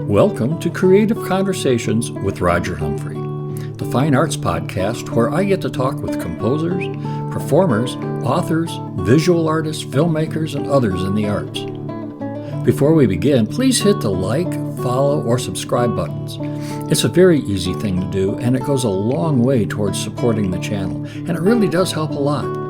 Welcome to Creative Conversations with Roger Humphrey, the fine arts podcast where I get to talk with composers, performers, authors, visual artists, filmmakers, and others in the arts. Before we begin, please hit the like, follow, or subscribe buttons. It's a very easy thing to do, and it goes a long way towards supporting the channel, and it really does help a lot.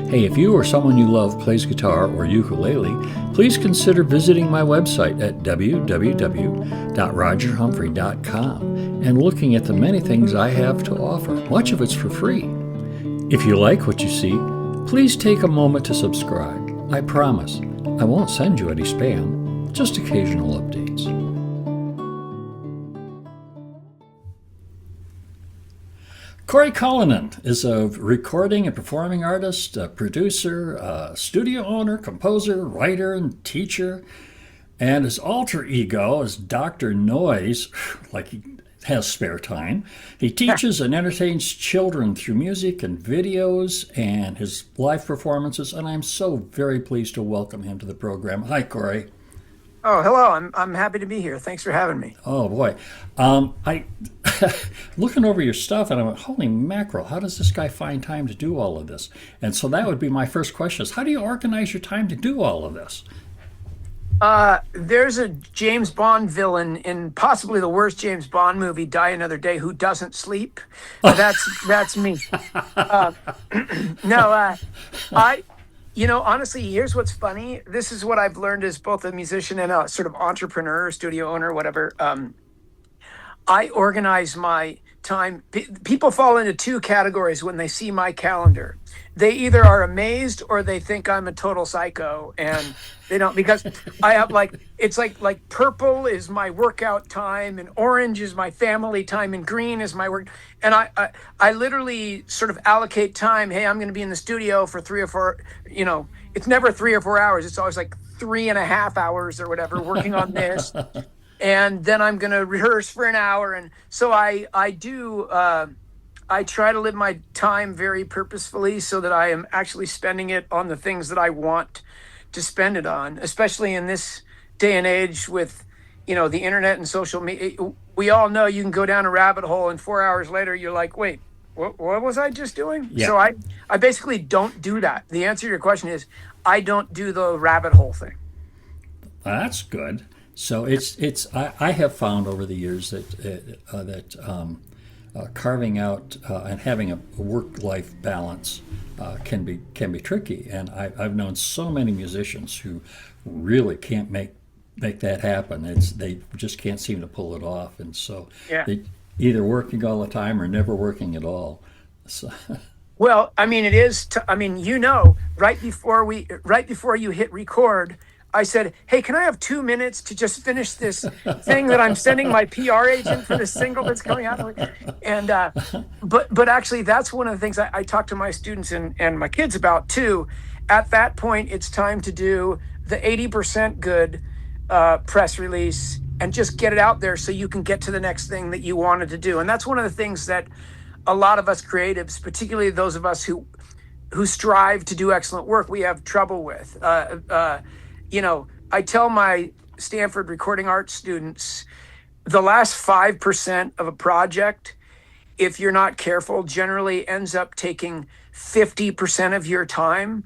Hey, if you or someone you love plays guitar or ukulele, please consider visiting my website at www.rogerhumphrey.com and looking at the many things I have to offer. Much of it's for free. If you like what you see, please take a moment to subscribe. I promise I won't send you any spam, just occasional updates. Cory Cullinan is a recording and performing artist, a producer, a studio owner, composer, writer, and teacher. And his alter ego is Doctor Noize, like he has spare time. He teaches and entertains children through music and videos and his live performances, and I'm so very pleased to welcome him to the program. Hi, Cory. Oh, hello. I'm happy to be here. Thanks for having me. Oh, boy. I looking over your stuff, and I went, holy mackerel, how does this guy find time to do all of this? And so that would be my first question is, how do you organize your time to do all of this? There's a James Bond villain in possibly the worst James Bond movie, Die Another Day, who doesn't sleep. That's me. Honestly, here's what's funny. This is what I've learned as both a musician and a sort of entrepreneur, studio owner, whatever. I organize my time. People fall into two categories when they see my calendar. They either are amazed or they think I'm a total psycho, and they don't, because I have it's like purple is my workout time, and orange is my family time, and green is my work. And I literally sort of allocate time. Hey, I'm going to be in the studio for 3 or 4. It's never 3 or 4 hours. It's always like 3.5 hours or whatever, working on this. And then I'm going to rehearse for an hour. And so I try to live my time very purposefully so that I am actually spending it on the things that I want to spend it on, especially in this day and age with, the internet and social media. We all know you can go down a rabbit hole and 4 hours later, you're like, wait, what was I just doing? Yeah. So I basically don't do that. The answer to your question is I don't do the rabbit hole thing. That's good. So I have found over the years that carving out and having a work-life balance can be tricky, and I've known so many musicians who really can't make that happen. They just can't seem to pull it off, and so they either working all the time or never working at all. So. Well, I mean, it is. Right before you hit record, I said, hey, can I have 2 minutes to just finish this thing that I'm sending my PR agent for the single that's coming out? And but actually, that's one of the things I talk to my students and my kids about too. At that point, it's time to do the 80% good press release and just get it out there so you can get to the next thing that you wanted to do. And that's one of the things that a lot of us creatives, particularly those of us who strive to do excellent work, we have trouble with. I tell my Stanford recording arts students, the last 5% of a project, if you're not careful, generally ends up taking 50% of your time.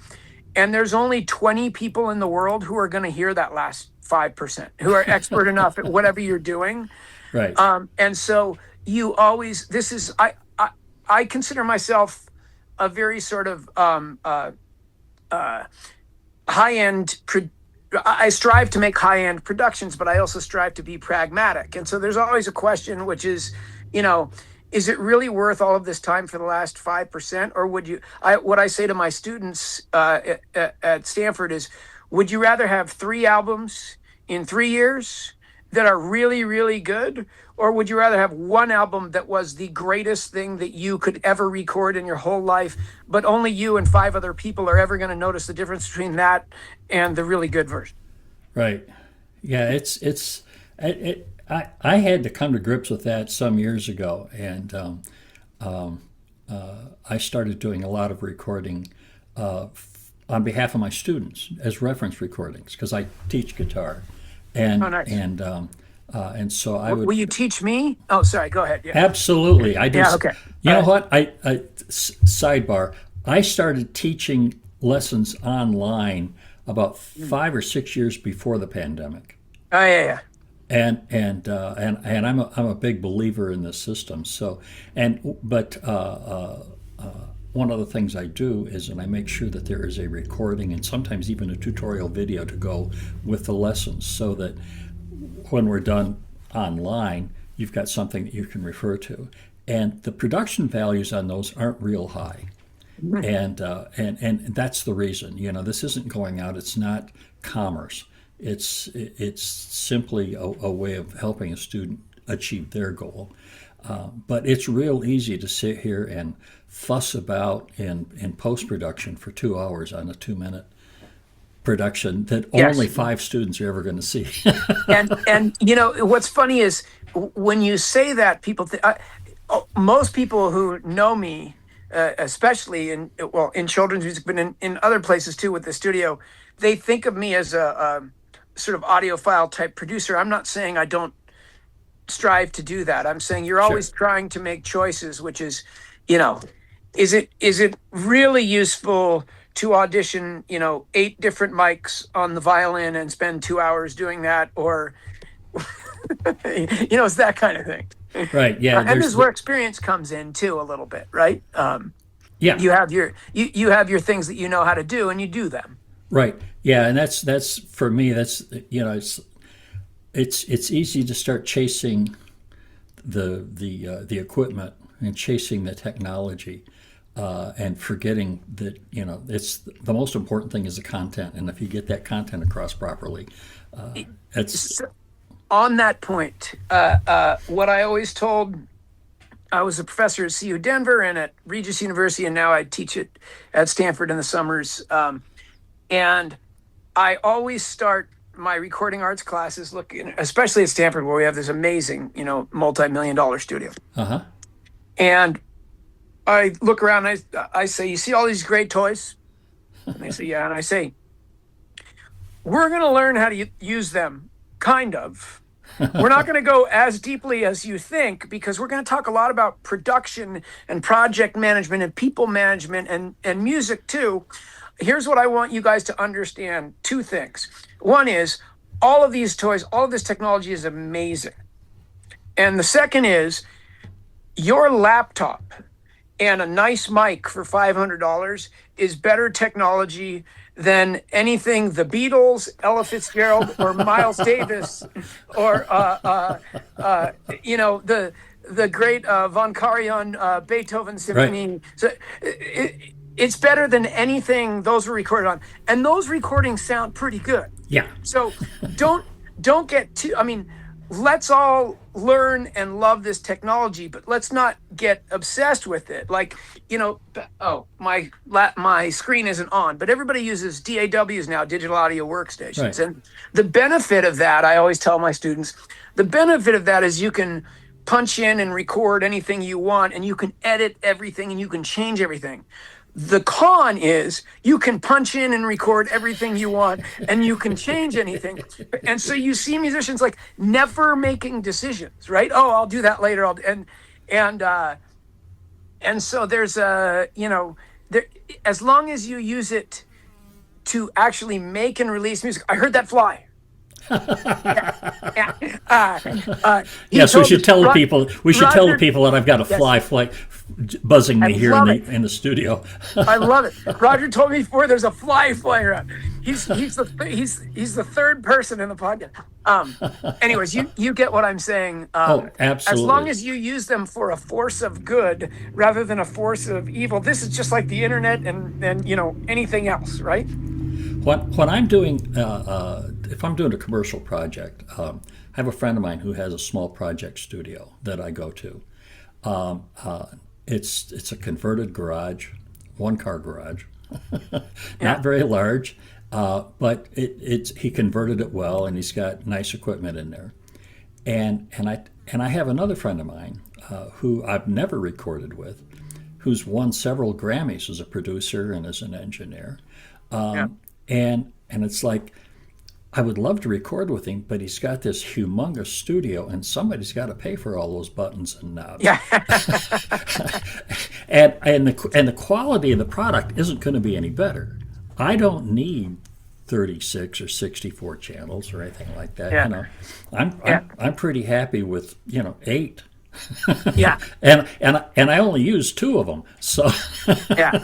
And there's only 20 people in the world who are going to hear that last 5%, who are expert enough at whatever you're doing. Right. And so you always, I consider myself a very sort of high-end I strive to make high-end productions, but I also strive to be pragmatic. And so there's always a question, which is, is it really worth all of this time for the last 5%? Or what I say to my students at Stanford is, would you rather have 3 albums in 3 years that are really, really good? Or would you rather have one album that was the greatest thing that you could ever record in your whole life, but only you and 5 other people are ever going to notice the difference between that and the really good version? Right. Yeah, I had to come to grips with that some years ago, and I started doing a lot of recording on behalf of my students as reference recordings because I teach guitar. Oh, and nice. and so I Will would you teach me? Oh, sorry. Go ahead. Yeah. absolutely. I do. Yeah. Okay. You All know right. what? Sidebar. I started teaching lessons online about 5 or 6 years before the pandemic. Oh, yeah. Yeah. And I'm a big believer in this system. So and but one of the things I do is, and I make sure that there is a recording and sometimes even a tutorial video to go with the lessons, so that when we're done online, you've got something that you can refer to. And the production values on those aren't real high. And that's the reason. This isn't going out. It's not commerce. It's simply a way of helping a student achieve their goal. But it's real easy to sit here and fuss about in post production for 2 hours on a 2 minute production that Yes. only 5 students are ever going to see. And what's funny is when you say that, people most people who know me, especially in children's music, but in other places too with the studio, they think of me as a sort of audiophile type producer. I'm not saying I don't strive to do that. I'm saying you're Sure. always trying to make choices, which is, you know, is it really useful to audition, 8 different mics on the violin and spend 2 hours doing that, or it's that kind of thing. Right. Yeah. And this is where experience comes in too, a little bit, right? Yeah. You have you have your things that you know how to do, and you do them. Right. Yeah. And that's for me. That's it's easy to start chasing the equipment and chasing the technology, and forgetting that it's the most important thing is the content. And if you get that content across properly, it's On that point, what I always told, I was a professor at CU Denver and at Regis University, and now I teach it at Stanford in the summers. And I always start my recording arts classes looking, especially at Stanford, where we have this amazing, multi-million-dollar studio. uh-huh. And I look around and I say, "You see all these great toys?" And they say, "Yeah." And I say, "We're going to learn how to use them, kind of. We're not going to go as deeply as you think, because we're going to talk a lot about production and project management and people management and music too. Here's what I want you guys to understand. 2 things. One is all of these toys, all of this technology is amazing. And the second is your laptop and a nice mic for $500 is better technology than anything the Beatles, Ella Fitzgerald, or Miles Davis, or the great von Karajan Beethoven Symphony. Right. So it's better than anything those were recorded on, and those recordings sound pretty good. Yeah. So don't get too. I mean, let's all learn and love this technology, but let's not get obsessed with it. Like, my screen isn't on, but everybody uses DAWs now, digital audio workstations. Right. And the benefit of that, I always tell my students, the benefit of that is you can punch in and record anything you want, and you can edit everything, and you can change everything. The con is you can punch in and record everything you want, and you can change anything. And so you see musicians like never making decisions, right? Oh, I'll do that later. And so there's there, as long as you use it to actually make and release music. I heard that fly. Yes, we should tell the people. We should tell the Roger, people that I've got a yes. fly buzzing me here love in the studio. I love it. Roger told me before there's a fly flying around. He's the third person in the podcast. Anyways, you get what I'm saying. Oh, absolutely. As long as you use them for a force of good rather than a force of evil. This is just like the internet and anything else, right? When I'm doing, if I'm doing a commercial project, I have a friend of mine who has a small project studio that I go to. It's a converted garage, 1-car garage, not very large, but he converted it well, and he's got nice equipment in there. And I have another friend of mine who I've never recorded with, who's won several Grammys as a producer and as an engineer. And it's like, I would love to record with him, but he's got this humongous studio, and somebody's got to pay for all those buttons and knobs. Yeah. and the quality of the product isn't going to be any better. I don't need 36 or 64 channels or anything like that. Yeah. You know, I'm pretty happy with 8. Yeah. and I only use 2 of them. So Yeah.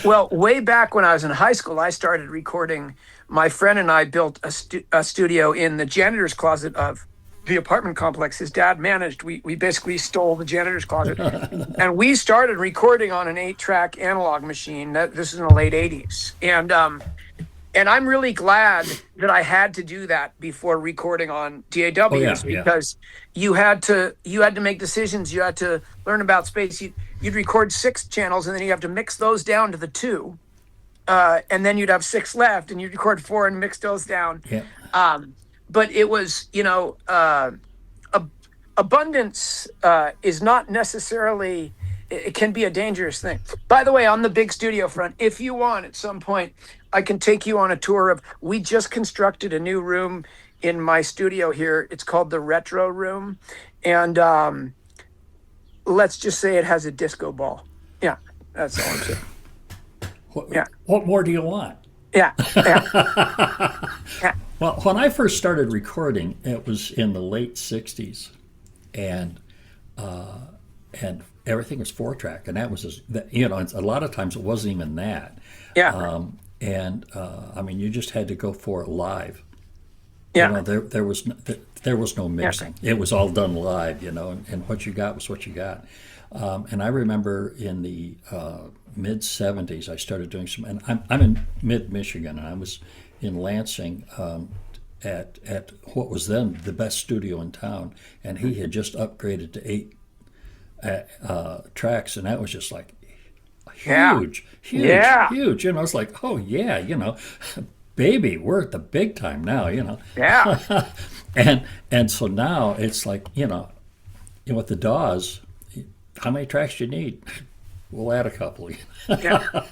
Well, way back when I was in high school, I started recording. My friend and I built a studio in the janitor's closet of the apartment complex his dad managed. We basically stole the janitor's closet, and we started recording on an 8-track analog machine. This is in the late '80s, and I'm really glad that I had to do that before recording on DAWs, because you had to make decisions. You had to learn about space. You'd record 6 channels, and then you have to mix those down to the 2, and then you'd have 6 left, and you'd record 4 and mix those down. yeah. But it was, abundance is not necessarily. It can be a dangerous thing. By the way, on the big studio front, if you want, at some point, I can take you on a tour of. We just constructed a new room in my studio here. It's called the Retro Room, and let's just say it has a disco ball. Yeah, that's all I'm saying. What more do you want? Yeah. Yeah. Well, when I first started recording, it was in the late '60s, and everything was 4-track, and that was a lot of times it wasn't even that. Yeah. I mean, you just had to go for it live. Yeah. There was no mixing. It was all done live, and what you got was what you got. And I remember in the mid '70s, I started doing some, and I'm in mid Michigan, and I was in Lansing at what was then the best studio in town, and he had just upgraded to 8 tracks, and that was just like huge. I was like, oh yeah, baby, we're at the big time now, Yeah. and so now it's like, with the DAWs, how many tracks do you need? We'll add a couple. Yeah.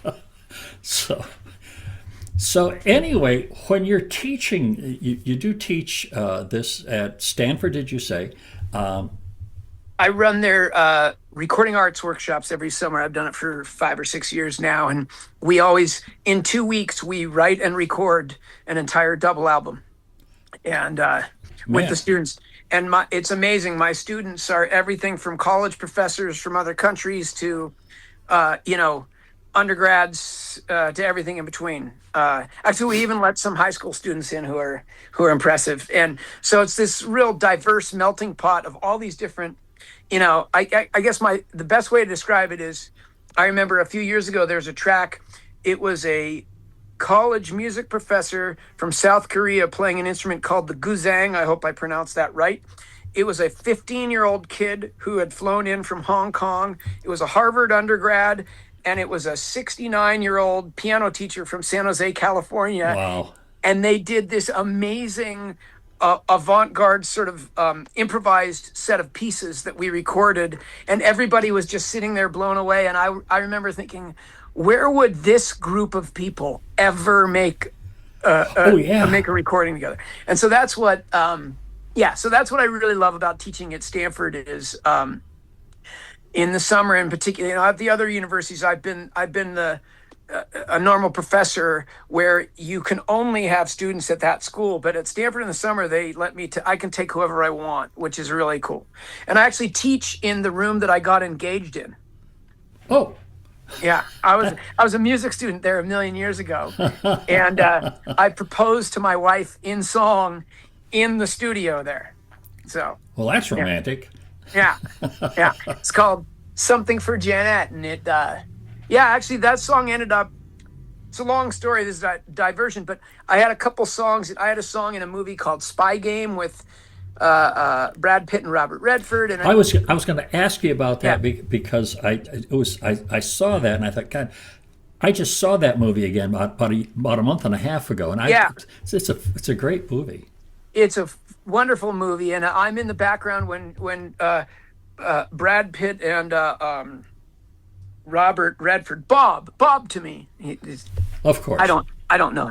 So anyway, when you're teaching, you do teach this at Stanford, did you say? I run their recording arts workshops every summer. I've done it for 5 or 6 years now. And we always, in 2 weeks, we write and record an entire double album. And with the students. And it's amazing. My students are everything from college professors from other countries to, undergrads to everything in between. Actually, we even let some high school students in who are impressive. And so it's this real diverse melting pot of all these different, I guess the best way to describe it is, I remember a few years ago, there's a track. It was a college music professor from South Korea playing an instrument called the guzheng. I hope I pronounced that right. It was a 15-year-old kid who had flown in from Hong Kong. It was a Harvard undergrad, and it was a 69-year-old piano teacher from San Jose, California. Wow. And they did this amazing avant-garde sort of improvised set of pieces that we recorded, and everybody was just sitting there blown away. And I remember thinking, where would this group of people ever make make a recording together? And so that's what so that's what I really love about teaching at Stanford is in the summer in particular. At the other universities I've been a normal professor where you can only have students at that school, but at Stanford in the summer they let me I can take whoever I want, which is really cool. And I actually teach in the room that I got engaged in. Oh. Yeah, I was a music student there a million years ago, and I proposed to my wife in song in the studio there. So. Well, that's romantic. Yeah. It's called Something for Janet, and it. Actually, that song ended up. It's a long story. This is a diversion, but I had a couple songs. I had a song in a movie called Spy Game with Brad Pitt and Robert Redford, and I was going to ask you about that because I saw that and I thought, God, I just saw that movie again about a month and a half ago, and it's a great movie. It's a wonderful movie, and I'm in the background when Brad Pitt and Robert Redford, Bob to me. Of course. I don't know.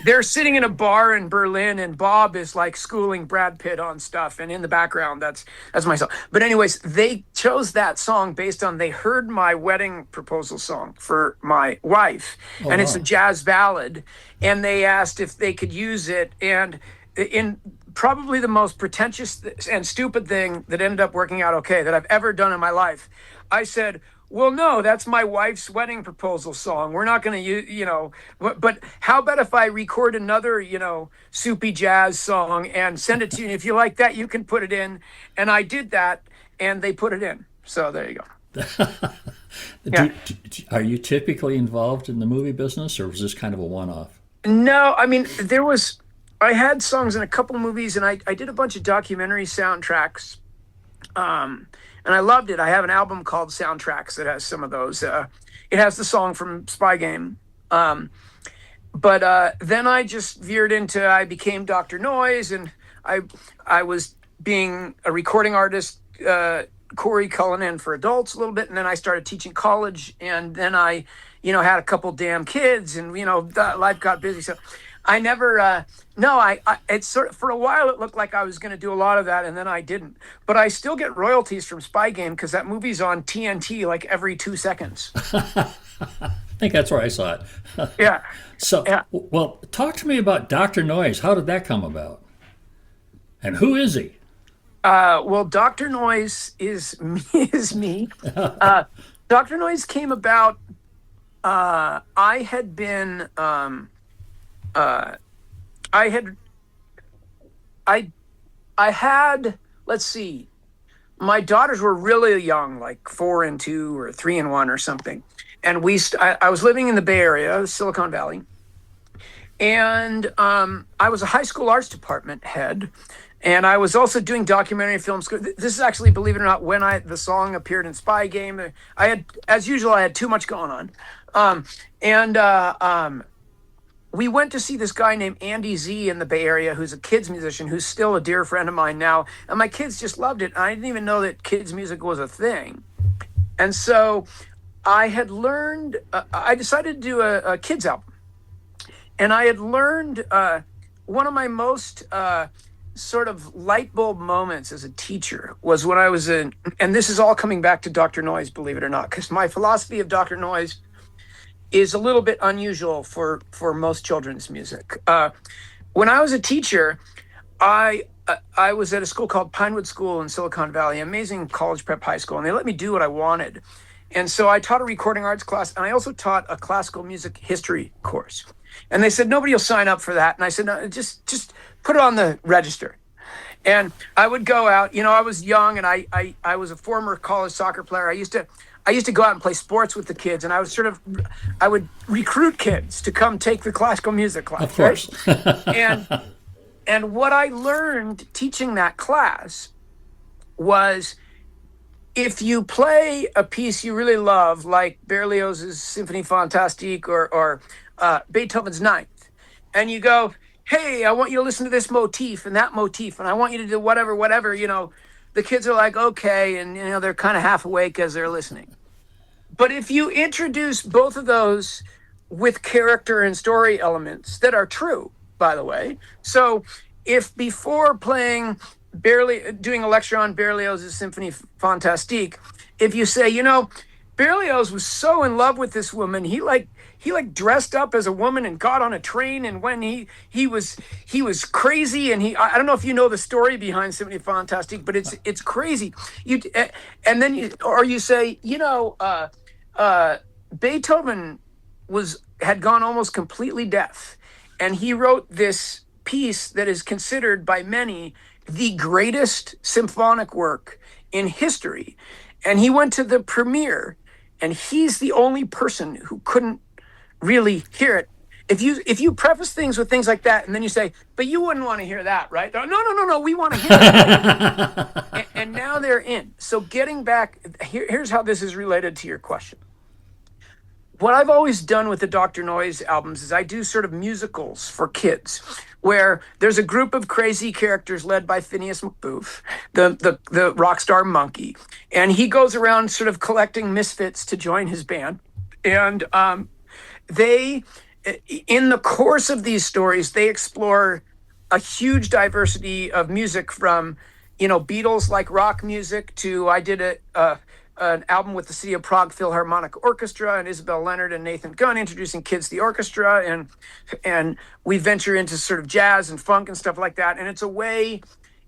They're sitting in a bar in Berlin, and Bob is like schooling Brad Pitt on stuff, and in the background, that's my song. But anyways, they chose that song based on they heard my wedding proposal song for my wife, Oh, and it's a wow. jazz ballad, and they asked if they could use it, and in probably the most pretentious and stupid thing that ended up working out okay that I've ever done in my life, I said, well, no, that's my wife's wedding proposal song. We're not going to use, but how about if I record another, soupy jazz song and send it to you? And if you like that, you can put it in. And I did that, and they put it in. So there you go. Yeah. Are you typically involved in the movie business, or was this kind of a one-off? No, I mean, I had songs in a couple movies, and I did a bunch of documentary soundtracks. And I loved it. I have an album called Soundtracks that has some of those. It has the song from Spy Game. But then I just veered into, I became Doctor Noize, and I was being a recording artist, Cory Cullinan for adults a little bit, and then I started teaching college, and then I, had a couple damn kids, and life got busy. So I never, no, it's sort of, for a while it looked like I was going to do a lot of that, and then I didn't. But I still get royalties from Spy Game because that movie's on TNT like every 2 seconds. I think that's where I saw it. Yeah. So, Yeah. well, talk to me about Doctor Noize. How did that come about? And who is he? Well, Doctor Noize is me. Is me. Doctor Noize came about. I had been. I had. I had. Let's see. My daughters were really young, like 4 and 2 or 3 and 1 or something, and I was living in the Bay Area, Silicon Valley, and I was a high school arts department head. And I was also doing documentary films. This is actually, believe it or not, when the song appeared in Spy Game. I had, as usual, I had too much going on. We went to see this guy named Andy Z in the Bay Area, who's a kids musician, who's still a dear friend of mine now. And my kids just loved it. And I didn't even know that kids music was a thing. And so I had learned, I decided to do a kids album. And I had learned one of my most sort of light bulb moments as a teacher was when I was in, and this is all coming back to Dr. Noize, believe it or not, because my philosophy of Dr. Noize is a little bit unusual for most children's music. When I was a teacher, I was at a school called Pinewood School in Silicon Valley, amazing college prep high school, and they let me do what I wanted. And so I taught a recording arts class, and I also taught a classical music history course. And they said, nobody will sign up for that. And I said, no, just put it on the register. And I would go out, I was young, and I was a former college soccer player. I used to go out and play sports with the kids, and I would recruit kids to come take the classical music class. Of course. Right? And what I learned teaching that class was, if you play a piece you really love, like Berlioz's Symphonie Fantastique or Beethoven's Ninth, and you go, hey, I want you to listen to this motif and that motif, and I want you to do whatever, the kids are like, okay, and they're kind of half awake as they're listening. But if you introduce both of those with character and story elements that are true, by the way, so if before doing a lecture on Berlioz's Symphonie Fantastique, if you say, Berlioz was so in love with this woman, he dressed up as a woman and got on a train, and when he was crazy, and I don't know if you know the story behind Symphonie Fantastique, but it's crazy. And then you say, Beethoven had gone almost completely deaf, and he wrote this piece that is considered by many the greatest symphonic work in history. And he went to the premiere, and he's the only person who couldn't really hear it. If you preface things with things like that, and then you say, but you wouldn't want to hear that, right? No, we want to hear it. and now they're in. So getting back, here's how this is related to your question. What I've always done with the Dr. Noize albums is I do sort of musicals for kids, where there's a group of crazy characters led by Phineas McBooth, the rock star monkey, and he goes around sort of collecting misfits to join his band, and in the course of these stories, they explore a huge diversity of music from, Beatles like rock music to I did an album with the City of Prague Philharmonic Orchestra and Isabel Leonard and Nathan Gunn introducing kids to the orchestra, and we venture into sort of jazz and funk and stuff like that. And it's a way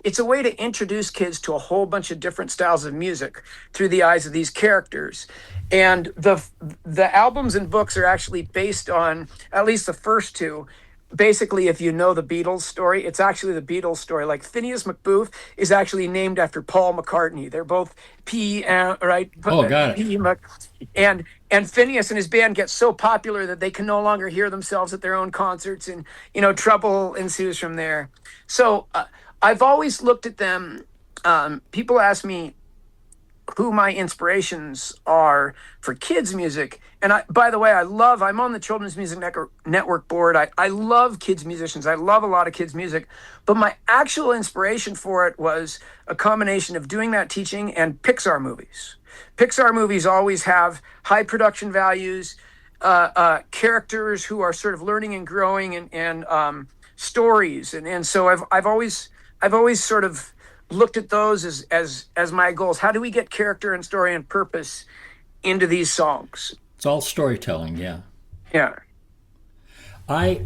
to introduce kids to a whole bunch of different styles of music through the eyes of these characters. And the albums and books are actually based on, at least the first two. Basically, if you know the Beatles story, it's actually the Beatles story. Like Phineas McBooth is actually named after Paul McCartney. They're both right? Oh, got it. And Phineas and his band get so popular that they can no longer hear themselves at their own concerts, and trouble ensues from there. So I've always looked at them. People ask me who my inspirations are for kids music. And by the way, I'm on the Children's Music Network board. I love kids musicians. I love a lot of kids music, but my actual inspiration for it was a combination of doing that teaching and Pixar movies. Pixar movies always have high production values, characters who are sort of learning and growing, and stories. And so I've always sort of looked at those as my goals. How do we get character and story and purpose into these songs? It's all storytelling, yeah. Yeah. I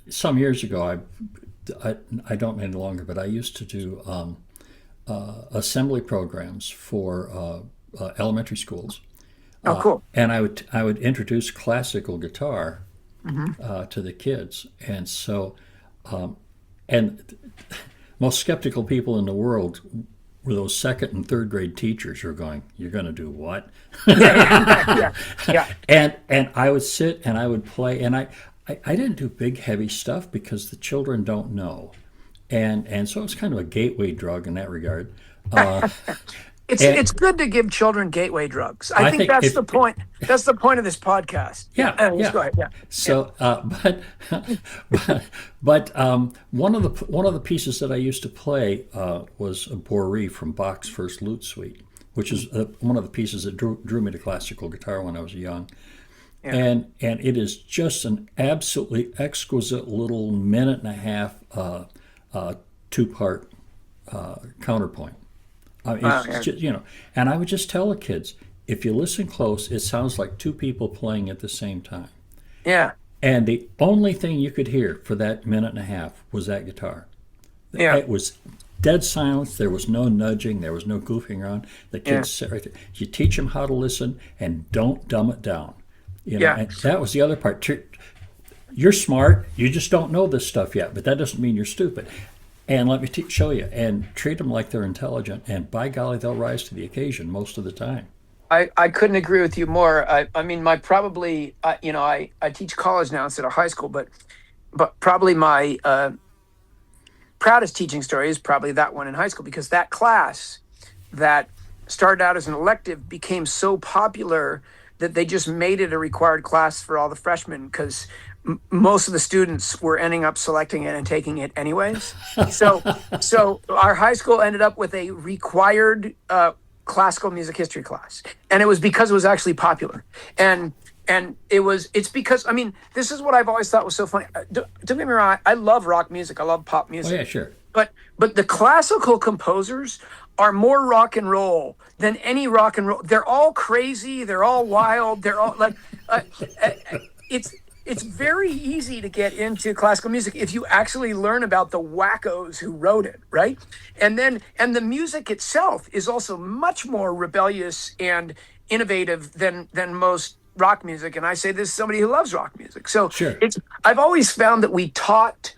some years ago, I don't any longer, but I used to do assembly programs for elementary schools. Oh, cool. And I would introduce classical guitar to the kids, and so and most skeptical people in the world were those second and third grade teachers who are going, "You're going to do what?" Yeah. And I would sit and I would play, and I didn't do big heavy stuff because the children don't know, and so it's kind of a gateway drug in that regard. It's good to give children gateway drugs. I think that's the point. That's the point of this podcast. Yeah. Go ahead. Yeah. So, but one of the pieces that I used to play was a Bourrée from Bach's First Lute Suite, which is one of the pieces that drew me to classical guitar when I was young. Yeah. And it is just an absolutely exquisite little minute and a half two-part counterpoint. It's just, and I would just tell the kids, if you listen close, it sounds like two people playing at the same time. Yeah. And the only thing you could hear for that minute and a half was that guitar. Yeah. It was dead silence. There was no nudging. There was no goofing around. The kids sit right there. You teach them how to listen and don't dumb it down. And that was the other part. You're smart. You just don't know this stuff yet, but that doesn't mean you're stupid. And let me show you, and treat them like they're intelligent, and by golly, they'll rise to the occasion most of the time. I couldn't agree with you more. I mean, I teach college now instead of high school, but probably my proudest teaching story is probably that one in high school, because that class that started out as an elective became so popular that they just made it a required class for all the freshmen, because most of the students were ending up selecting it and taking it anyways. So our high school ended up with a required classical music history class, and it was because it was actually popular. And it's because, I mean, this is what I've always thought was so funny. Don't get me wrong, I love rock music, I love pop music. Oh yeah, sure. But the classical composers are more rock and roll than any rock and roll. They're all crazy. They're all wild. They're all like, it's very easy to get into classical music if you actually learn about the wackos who wrote it, right? And the music itself is also much more rebellious and innovative than most rock music. And I say this as somebody who loves rock music. So sure. I've always found that we taught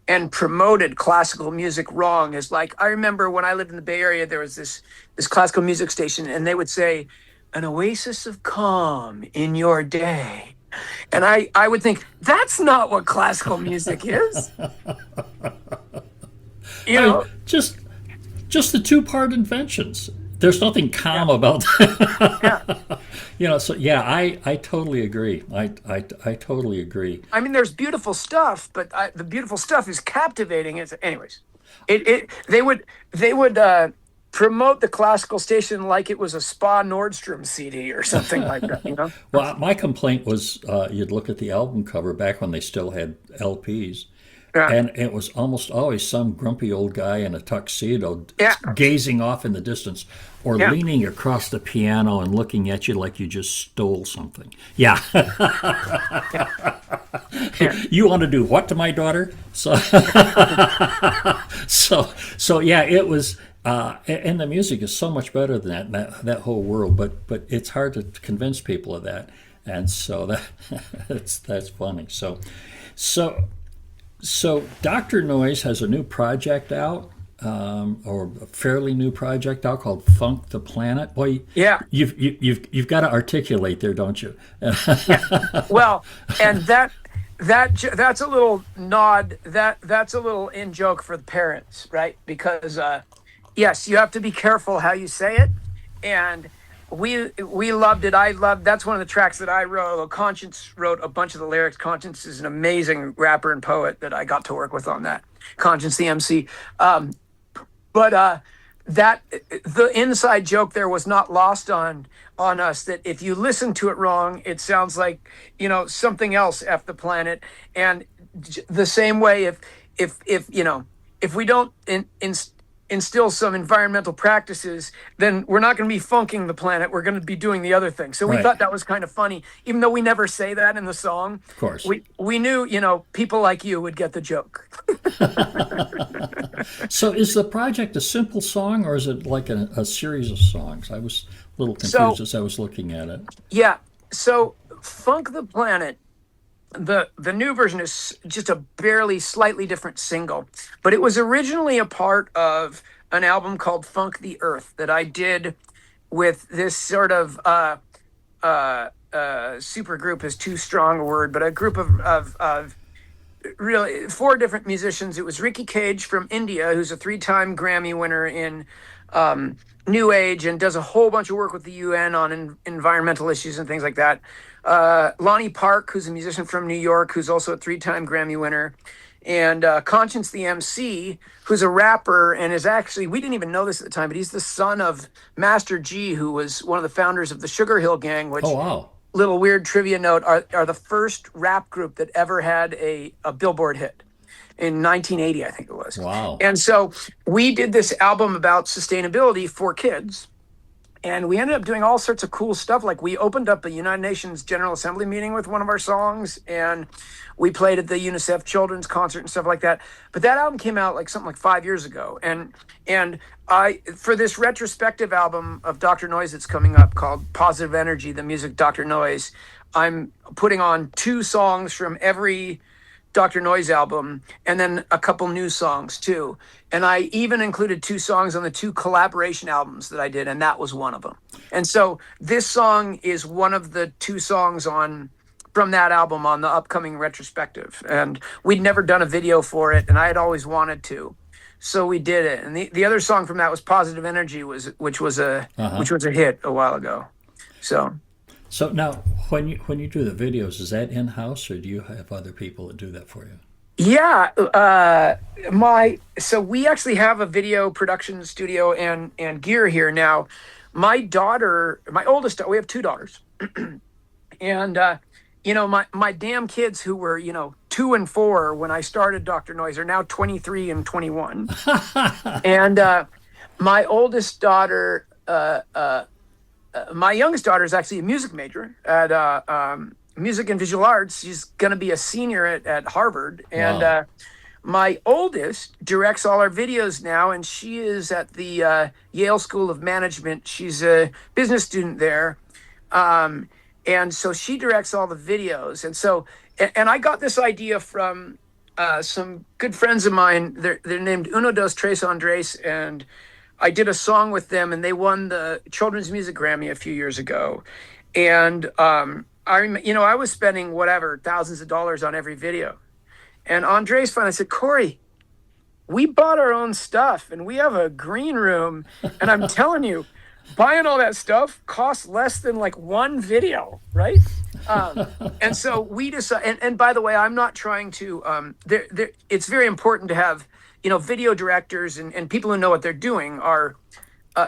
and promoted classical music wrong. Is like, I remember when I lived in the Bay Area, there was this classical music station, and they would say, "An oasis of calm in your day." And I would think, that's not what classical music is. Just the two-part inventions. There's nothing calm about that. So yeah, I totally agree. I totally agree. I mean, there's beautiful stuff, but the beautiful stuff is captivating. Anyways, they would promote the classical station like it was a Spa Nordstrom CD or something like that, you know? Well, my complaint was you'd look at the album cover back when they still had LPs, Yeah. and it was almost always some grumpy old guy in a tuxedo Yeah. gazing off in the distance or Yeah. leaning across the piano and looking at you like you just stole something. Yeah. Yeah. You want to do what to my daughter? So, so yeah, it was, and the music is so much better than that whole world. But it's hard to convince people of that, and so that's funny. So Doctor Noize has a new project out, or a fairly new project out called Funk the Planet. Boy, Yeah. you've got to articulate there, don't you? Well, and that's a little nod. That's a little in joke for the parents, right? Because yes, you have to be careful how you say it, and we loved it. I loved. That's one of the tracks that I wrote. Although Conscience wrote a bunch of the lyrics. Conscience is an amazing rapper and poet that I got to work with on that. Conscience, the MC. But that the inside joke there was not lost on us, that if you listen to it wrong, it sounds like, you know, something else, F the planet. And the same way, if you know, if we don't instill some environmental practices, then we're not going to be funking the planet. We're going to be doing the other thing. So we Right. thought that was kind of funny, even though we never say that in the song. Of course. We knew, you know, people like you would get the joke. So is the project a simple song, or is it like a series of songs? I was a little confused as I was looking at it. Yeah. So Funk the Planet, the new version is just a barely slightly different single, but it was originally a part of an album called Funk the Earth that I did with this sort of super group is too strong a word, but a group of really four different musicians. It was Ricky Cage from India, who's a three-time Grammy winner in New Age and does a whole bunch of work with the UN on environmental issues and things like that. Lonnie Park, who's a musician from New York, who's also a three-time Grammy winner. And Conscience the MC, who's a rapper and is actually, we didn't even know this at the time, but he's the son of Master G, who was one of the founders of the Sugar Hill Gang, which, Oh, wow. little weird trivia note, are the first rap group that ever had a Billboard hit in 1980, I think it was. Wow. And so we did this album about sustainability for kids. And we ended up doing all sorts of cool stuff. Like we opened up a United Nations General Assembly meeting with one of our songs, and we played at the UNICEF Children's Concert and stuff like that. But that album came out like something like 5 years ago. And I, for this retrospective album of Doctor Noize that's coming up called Positive Energy, the music Doctor Noize, I'm putting on 2 songs from every Doctor Noize album, and then a couple new songs too. And I even included 2 songs on the 2 collaboration albums that I did, and that was one of them. And so this song is one of the 2 songs from that album on the upcoming retrospective. And we'd never done a video for it, and I had always wanted to. So we did it. And the other song from that was Positive Energy, which was a hit a while ago. So now, when you do the videos, is that in-house, or do you have other people that do that for you? Yeah, so we actually have a video production studio and gear here now. My oldest, we have 2 daughters, and you know, my damn kids who were, you know, 2 and 4 when I started Doctor Noize are now 23 and 21, and my oldest daughter, my youngest daughter is actually a music major at music and visual arts. She's going to be a senior at Harvard. And Wow. my oldest directs all our videos now, and she is at the Yale School of Management. She's a business student there. And so she directs all the videos. And so, and I got this idea from some good friends of mine. They're named Uno Dos Tres Andres, and I did a song with them, and they won the Children's Music Grammy a few years ago. And I was spending thousands of dollars on every video. And Andres finally said, Cory, we bought our own stuff, and we have a green room. And I'm telling you, buying all that stuff costs less than like one video, right? And so we decided, and by the way, I'm not trying to, it's very important to have, you know, video directors and people who know what they're doing are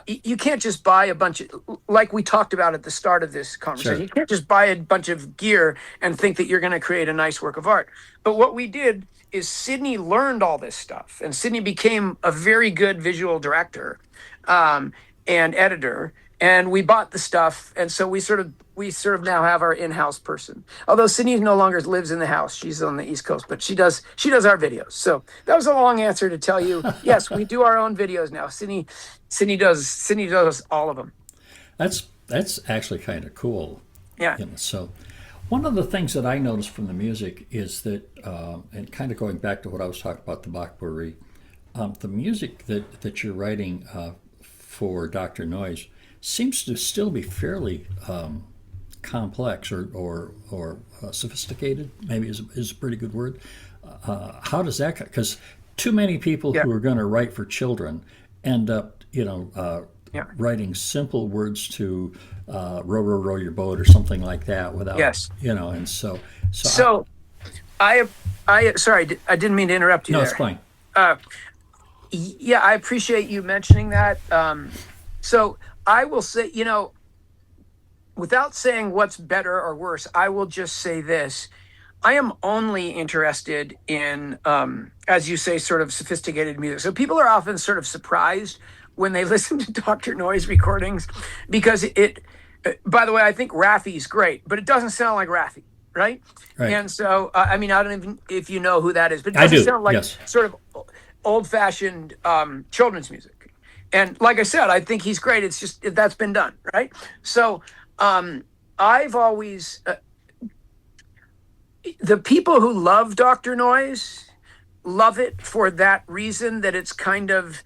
you can't just buy a bunch of, like we talked about at the start of this conversation, Sure. you can't just buy a bunch of gear and think that you're going to create a nice work of art. But what we did is Sydney learned all this stuff, and Sydney became a very good visual director um, and editor. And we bought the stuff, and so we sort of now have our in-house person. Although Sydney no longer lives in the house; she's on the East Coast, but she does our videos. So that was a long answer to tell you. Yes, we do our own videos now. Sydney does all of them. That's actually kind of cool. Yeah. So one of the things that I noticed from the music is that, and kind of going back to what I was talking about the Bachbury, the music that you're writing for Doctor Noize seems to still be fairly complex or sophisticated. Maybe is a pretty good word. How does that? Because too many people Yeah. who are going to write for children end up, Yeah. writing simple words to row, row, row your boat or something like that without, Yes. and so So I sorry, I didn't mean to interrupt you no, it's there. fine. Yeah, I appreciate you mentioning that. So I will say, without saying what's better or worse, I will just say this. I am only interested in, as you say, sort of sophisticated music. So people are often sort of surprised when they listen to Doctor Noize recordings because by the way, I think Raffi's great, but it doesn't sound like Raffi, right? Right. And so, I mean, I don't even if you know who that is, but it I doesn't do. sound like Yes. sort of old-fashioned children's music. And like I said, I think he's great. It's just that's been done, right? So I've always the people who love Doctor Noize love it for that reason that it's kind of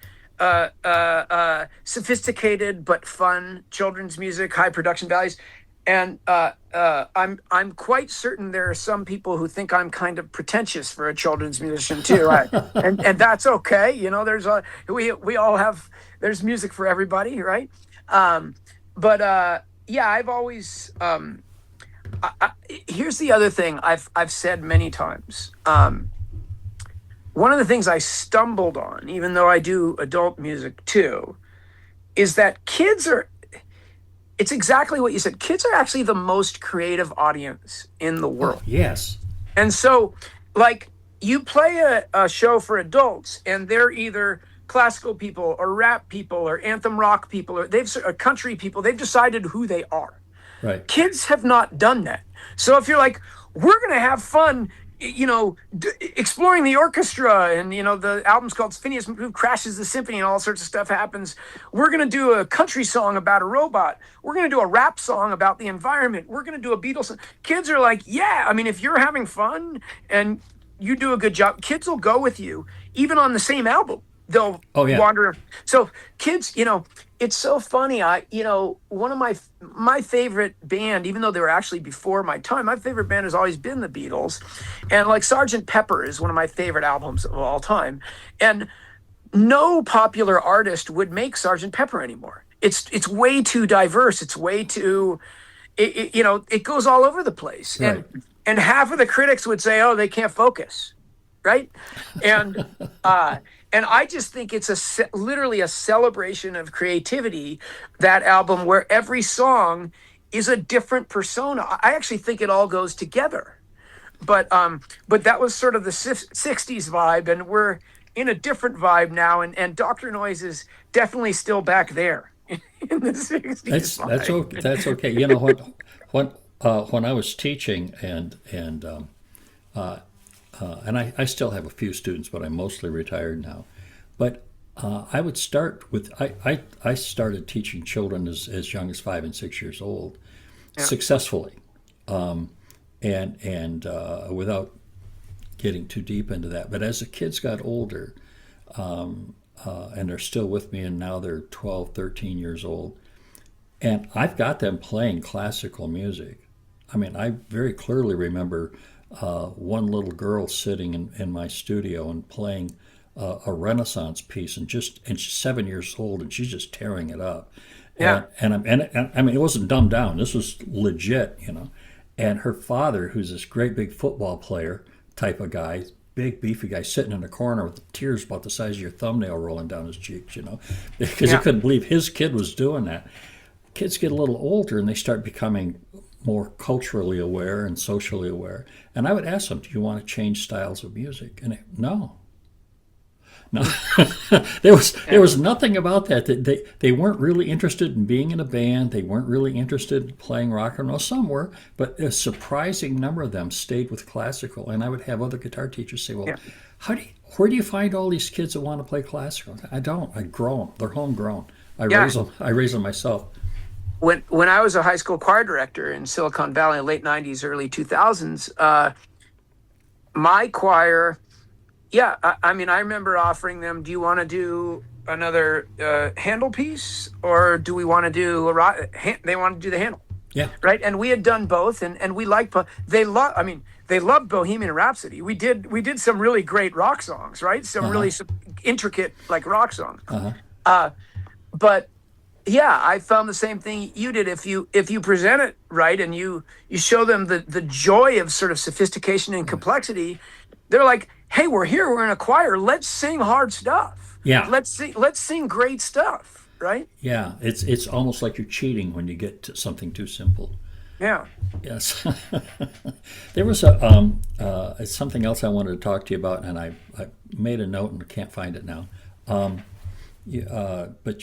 sophisticated but fun children's music, high production values. And I'm quite certain there are some people who think I'm kind of pretentious for a children's musician too. And that's okay. We all have there's music for everybody, right? But yeah, I've always here's the other thing I've said many times. One of the things I stumbled on, even though I do adult music too, is that it's exactly what you said. Kids are actually the most creative audience in the Oh, world. yes. And so, like, you play a show for adults, and they're either classical people or rap people or anthem rock people or country people. They've decided who they are. Right. Kids have not done that. So if you're like, we're going to have fun, exploring the orchestra, and the album's called Phineas Who Crashes the Symphony, and all sorts of stuff happens. We're going to do a country song about a robot. We're going to do a rap song about the environment. We're going to do a Beatles song. Kids are like, yeah. I mean, if you're having fun and you do a good job, kids will go with you, even on the same album. They'll Oh, yeah. wander. So kids, it's so funny. One of my favorite band, even though they were actually before my time, my favorite band has always been the Beatles, and like Sgt. Pepper is one of my favorite albums of all time. And no popular artist would make Sgt. Pepper anymore. It's way too diverse. It's way too, it goes all over the place. Right. And half of the critics would say, oh, they can't focus, right? And and I just think it's literally a celebration of creativity, that album, where every song is a different persona. I actually think it all goes together. But that was sort of the 60s vibe, and we're in a different vibe now, and Dr. Noize is definitely still back there in the 60s That's vibe. okay. That's okay. When I was teaching and I still have a few students, but I'm mostly retired now. But I would start with I started teaching children as young as 5 and 6 years old, Yeah. successfully, and without getting too deep into that. But as the kids got older, and they're still with me, and now they're 12, 13 years old, and I've got them playing classical music. I mean, I very clearly remember one little girl sitting in my studio and playing a Renaissance piece, and she's 7 years old, and she's just tearing it up. Yeah. And I mean, it wasn't dumbed down. This was legit. And her father, who's this great big football player type of guy, big beefy guy sitting in a corner with tears about the size of your thumbnail rolling down his cheeks, because he couldn't believe his kid was doing that. Kids get a little older and they start becoming more culturally aware and socially aware. And I would ask them, do you want to change styles of music? And no. there was nothing about that. They weren't really interested in being in a band. They weren't really interested in playing rock and roll. Some were, but a surprising number of them stayed with classical. And I would have other guitar teachers say, well, where do you find all these kids that want to play classical? I don't. I grow them. They're homegrown. I raise them myself. When I was a high school choir director in Silicon Valley in the late 90s, early 2000s, my choir, I remember offering them, do you want to do another Handel piece, or do we want to do they want to do the Handel? Yeah. Right. And we had done both, and we liked, they loved Bohemian Rhapsody. We did some really great rock songs, right? Some really intricate like rock songs. But yeah, I found the same thing you did. If you present it right and you show them the joy of sort of sophistication and complexity, they're like, hey, we're here, we're in a choir, let's sing hard stuff. Yeah. Let's sing great stuff, right? Yeah, it's almost like you're cheating when you get to something too simple. Yeah. Yes. There was something else I wanted to talk to you about, and I made a note and can't find it now. But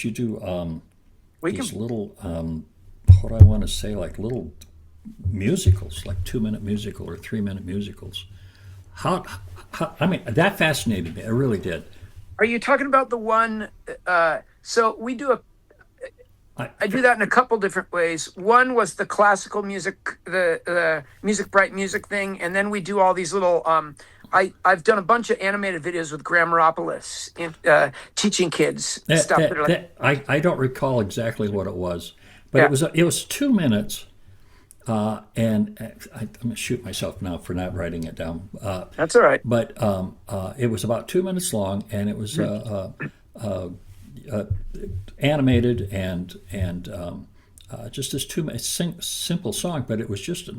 you do little, what do I want to say, like little musicals, like 2-minute musical or 3-minute musicals. That fascinated me. It really did. Are you talking about the one? So we do I do that in a couple different ways. One was the classical music, the music, bright music thing, and then we do all these little. I've done a bunch of animated videos with Grammaropoulos teaching kids stuff. I don't recall exactly what it was, but it was 2 minutes. And I'm going to shoot myself now for not writing it down. That's all right. But it was about 2 minutes long, and it was animated and just this 2 minute simple song. But it was just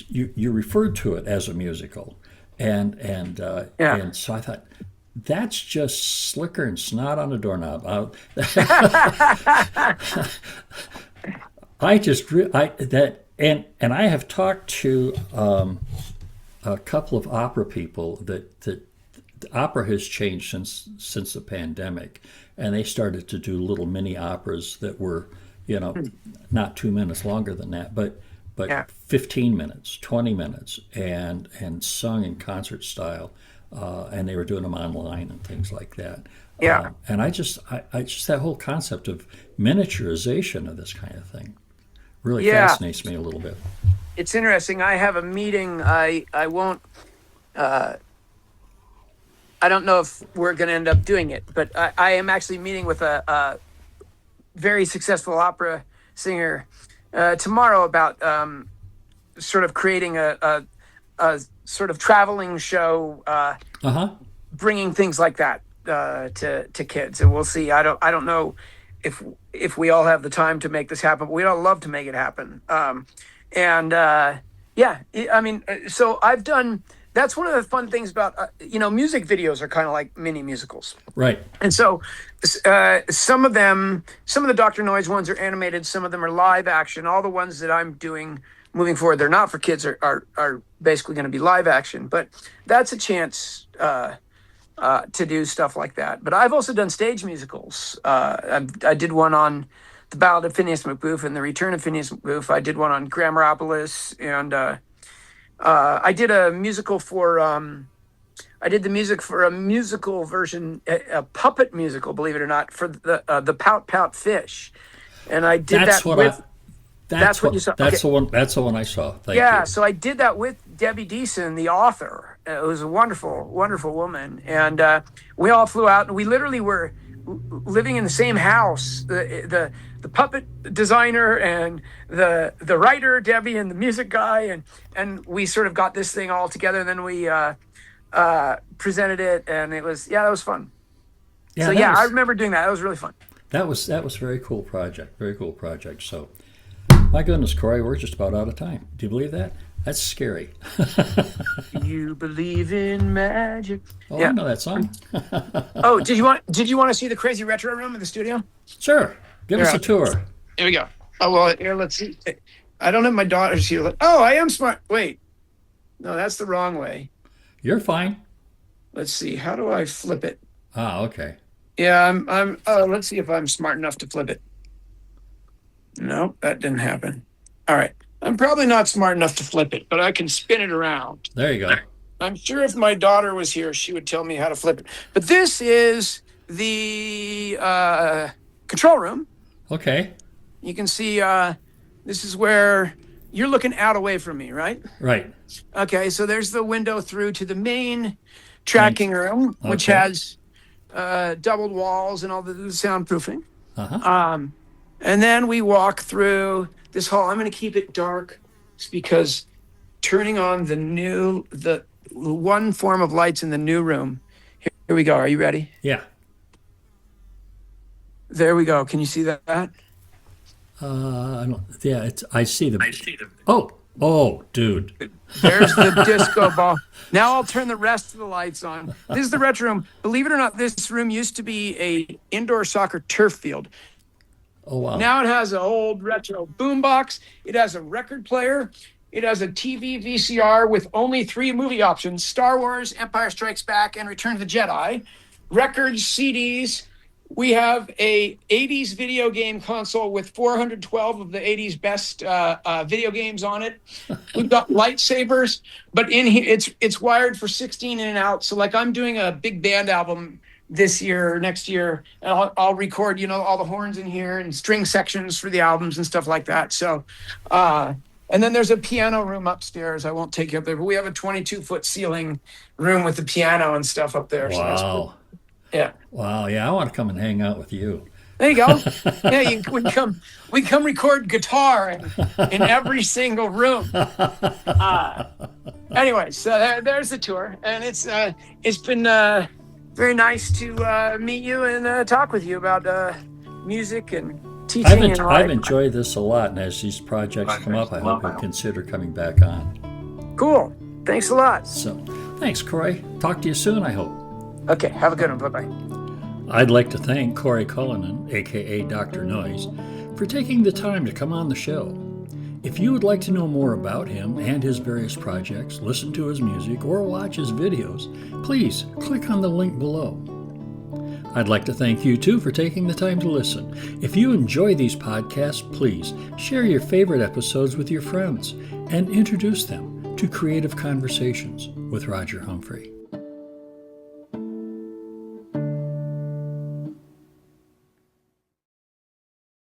you referred to it as a musical, and so I thought, that's just slicker and snot on a doorknob. And I have talked to a couple of opera people that the opera has changed since the pandemic, and they started to do little mini operas that were, not 2 minutes longer than that, but 15 minutes, 20 minutes, and sung in concert style, and they were doing them online and things like that. Yeah. And I just that whole concept of miniaturization of this kind of thing really fascinates me a little bit. It's interesting. I have a meeting. I won't. I don't know if we're going to end up doing it, but I am actually meeting with a very successful opera singer tomorrow about sort of creating a sort of traveling show, bringing things like that to kids, and we'll see. I don't know if we all have the time to make this happen, but we'd all love to make it happen. So I've done. That's one of the fun things about music videos are kind of like mini musicals, right? And so some of the Doctor Noize ones are animated, some of them are live action. All the ones that I'm doing moving forward, they're not for kids, are basically going to be live action. But that's a chance to do stuff like that. But I've also done stage musicals. I did one on The Ballad of Phineas McBoof and The Return of Phineas McBoof. I did one on Grammaropoulos, and I did a musical for. I did the music for a musical version, a puppet musical, believe it or not, for the Pout Pout Fish, and I did that's that what with. That's what you saw. That's the one. That's the one I saw. Thank you. So I did that with Debbie Deason, the author. It was a wonderful, wonderful woman, and we all flew out, and we literally were living in the same house. The puppet designer and the writer Debbie and the music guy, and we sort of got this thing all together. And then we presented it, and it was that was fun. Yeah, I remember doing that. That was really fun. That was a very cool project. Very cool project. So, my goodness, Cory, we're just about out of time. Do you believe that? That's scary. You believe in magic. Oh, I Yeah. know that song. Oh, did you want to see the crazy retro room in the studio? Sure. Give us Yeah. a tour. Here we go. Oh, well, here, let's see. I don't have my daughters here. Oh, I am smart. Wait. No, that's the wrong way. You're fine. Let's see. How do I flip it? Ah, okay. Yeah, let's see if I'm smart enough to flip it. Nope, that didn't happen. All right. I'm probably not smart enough to flip it, but I can spin it around. There you go. I'm sure if my daughter was here, she would tell me how to flip it. But this is the control room. Okay. You can see this is where you're looking out away from me, right? Right. Okay, so there's the window through to the main tracking room, which Okay. has doubled walls and all the soundproofing. Uh-huh. And then we walk through this hall. I'm going to keep it dark because turning on the one form of lights in the new room. Here we go. Are you ready? Yeah. There we go. Can you see that? I see them. Oh, dude. There's the disco ball. Now I'll turn the rest of the lights on. This is the retro room. Believe it or not, this room used to be a indoor soccer turf field. Oh, wow. Now it has an old retro boombox. It has a record player. It has a TV VCR with only 3 movie options: Star Wars, Empire Strikes Back, and Return of the Jedi. Records, CDs. We have a 80s video game console with 412 of the 80s best video games on it. We've got lightsabers, but in here it's wired for 16 in and out. So like I'm doing a big band album this year or next year, and I'll record, all the horns in here and string sections for the albums and stuff like that. So, and then there's a piano room upstairs. I won't take you up there, but we have a 22-foot ceiling room with the piano and stuff up there. So that's cool. Wow. Yeah. Wow. Yeah, I want to come and hang out with you. There you go. Yeah, we come record guitar in every single room. Anyway, so there's the tour, and it's been very nice to meet you and talk with you about music and teaching. I've enjoyed this a lot, and as these projects come up, I hope you'll consider coming back on. Cool. Thanks a lot. So, thanks, Cory. Talk to you soon, I hope. Okay, have a good one. Bye-bye. I'd like to thank Cory Cullinan, aka Doctor Noize, for taking the time to come on the show. If you would like to know more about him and his various projects, listen to his music, or watch his videos, please click on the link below. I'd like to thank you too for taking the time to listen. If you enjoy these podcasts, please share your favorite episodes with your friends and introduce them to Creative Conversations with Roger Humphrey.